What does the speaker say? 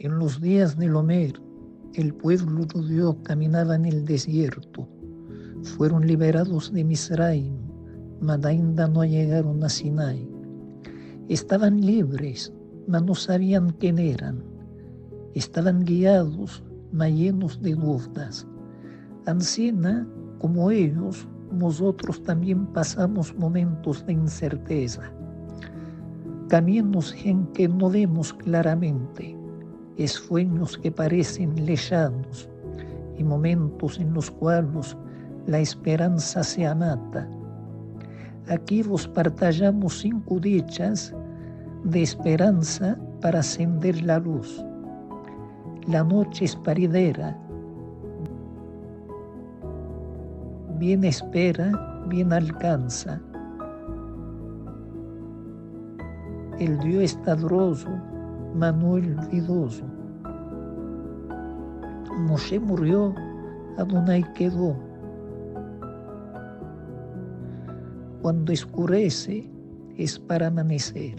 En los días de Homer, el pueblo judío caminaba en el desierto. Fueron liberados de Misraim, mas ainda no llegaron a Sinai. Estaban libres, mas no sabían quién eran. Estaban guiados, mas llenos de dudas. Ansina, como ellos, nosotros también pasamos momentos de incerteza. Caminos en que no vemos claramente, sueños que parecen lejanos y momentos en los cuales la esperanza se amata. Aquí vos partallamos 5 dichas de esperanza para ascender la luz. La noche es paridera, bien espera, bien alcanza. El Dios está droso, mas no olvidoso. Moshe murió, Adonai quedó. Cuando escurece es para amanecer.